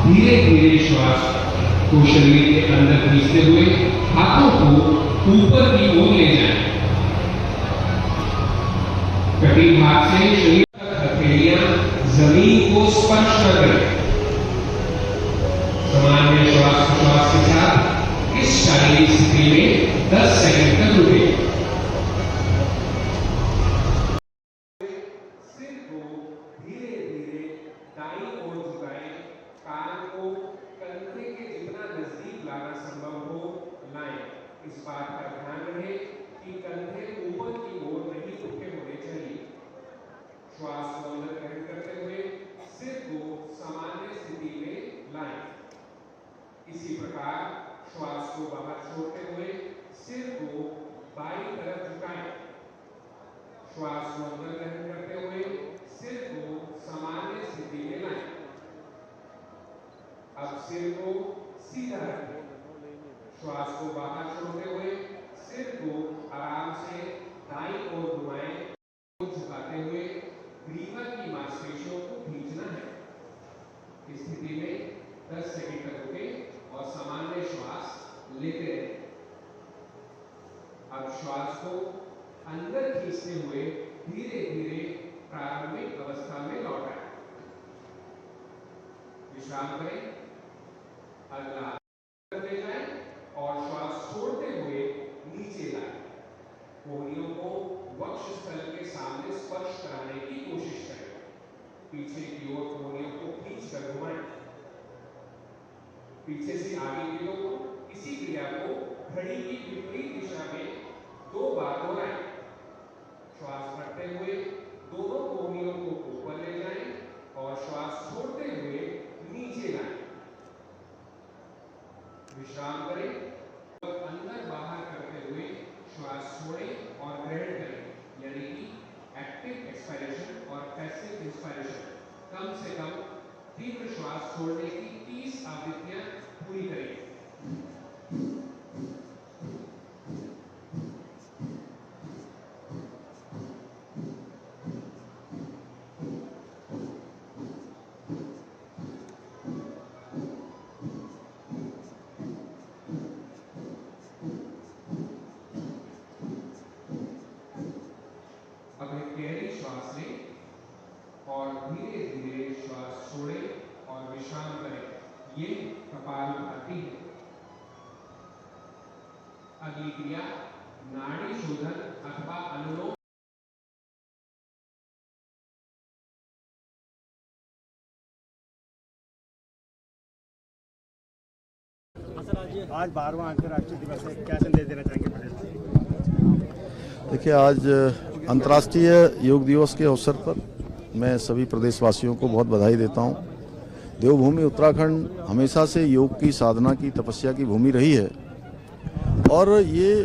धीरे धीरे श्वास को शरीर के अंदर खींचते हुए हाथों को ऊपर की ओर ले जाएं। कटी भाग से शरीर तक हथेलियां जमीन को स्पर्श न करें। सामान्य श्वास के साथ इस शारीरिक स्थिति में 10 सेकंड तक रुके। सिर को धीरे धीरे दाईं ओर झुकाएं। कान को कंधे के जितना नजदीक लाना संभव हो लाएं। इस बात का ध्यान रहे कि कंधे ऊपर की ओर नहीं झुके होने चाहिए। श्वास को अंदर ग्रहण करते हुए सिर को सामान्य स्थिति में लाएं। इसी प्रकार श्वास को बाहर छोड़ते हुए सिर को बाईं तरफ झुकाएं। श्वास को अंदर ग्रहण करते हुए सिर को सामान्य स्थिति में लाएं। अब सिर को सीधा रखें। श्वास को बाहर छोड़ते हुए सिर को आराम से दाईं ओर घुमाएं। झुकाते हुए ग्रीवा की मांसपेशियों को खींचना है। इस स्थिति में 10 सेकंड तक रुकें और सामान्य श्वास लेते रहें। अब श्वास को अंदर खींचते हुए धीरे धीरे प्रारंभिक अवस्था में लौटाएं। विश्राम करें। अगला ले जाएं और श्वास छोड़ते हुए नीचे लाएं। कोहनियों को वक्षस्थल के सामने स्पर्श कराने की कोशिश करें। पीछे की ओर कोहनियों को खींचकर घुमाएं। पीछे से आगे की ओर इसी क्रिया को घड़ी की विपरीत दिशा में 2 बार दोहराएं। श्वास भरते हुए दोनों कोहनियों को ऊपर ले जाएं और श्वास छोड़ते हुए नीचे लाएं। विश्राम करें। अंदर बाहर करते हुए श्वास छोड़ें और ग्रहण करें, यानी कि एक्टिव एक्सपायरेशन और पैसिव इंस्पायरेशन। कम से कम तीव्र श्वास छोड़ने की 30 आवृत्तियां पूरी करें। अब एक गहरी श्वास लें और धीरे धीरे श्वास छोड़ें और विश्राम करें। ये कपालभाति है। अगली क्रिया नाड़ी शोधन अथवा अनुलोम। आज 12वां अंतर्राष्ट्रीय दिवस है, क्या संदेश देना चाहेंगे प्रदेश को? देखिए, आज अंतर्राष्ट्रीय योग दिवस के अवसर पर मैं सभी प्रदेशवासियों को बहुत बधाई देता हूं। देवभूमि उत्तराखंड हमेशा से योग की साधना की तपस्या की भूमि रही है और ये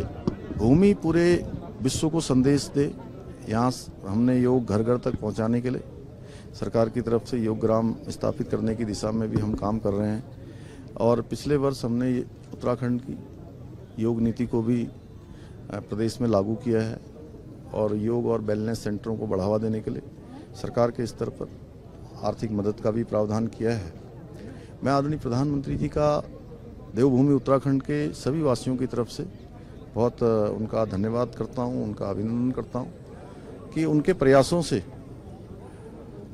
भूमि पूरे विश्व को संदेश दे। यहाँ हमने योग घर घर तक पहुँचाने के लिए सरकार की तरफ से योग ग्राम स्थापित करने की दिशा में भी हम काम कर रहे हैं और पिछले वर्ष हमने उत्तराखंड की योग नीति को भी प्रदेश में लागू किया है और योग और वेलनेस सेंटरों को बढ़ावा देने के लिए सरकार के स्तर पर आर्थिक मदद का भी प्रावधान किया है। मैं आदरणीय प्रधानमंत्री जी का देवभूमि उत्तराखंड के सभी वासियों की तरफ से बहुत उनका धन्यवाद करता हूं, उनका अभिनंदन करता हूं कि उनके प्रयासों से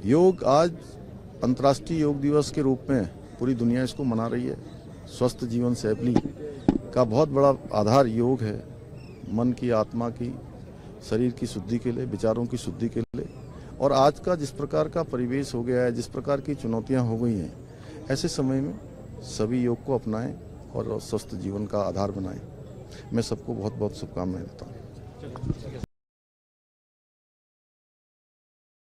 योग आज अंतर्राष्ट्रीय योग दिवस के रूप में पूरी दुनिया इसको मना रही है। स्वस्थ जीवन शैली का बहुत बड़ा आधार योग है। मन की, आत्मा की, शरीर की शुद्धि के लिए, विचारों की शुद्धि के लिए। और आज का जिस प्रकार का परिवेश हो गया है, जिस प्रकार की चुनौतियां हो गई हैं, ऐसे समय में सभी योग को अपनाएं और स्वस्थ जीवन का आधार बनाएं। मैं सबको बहुत बहुत शुभकामनाएं देता हूँ।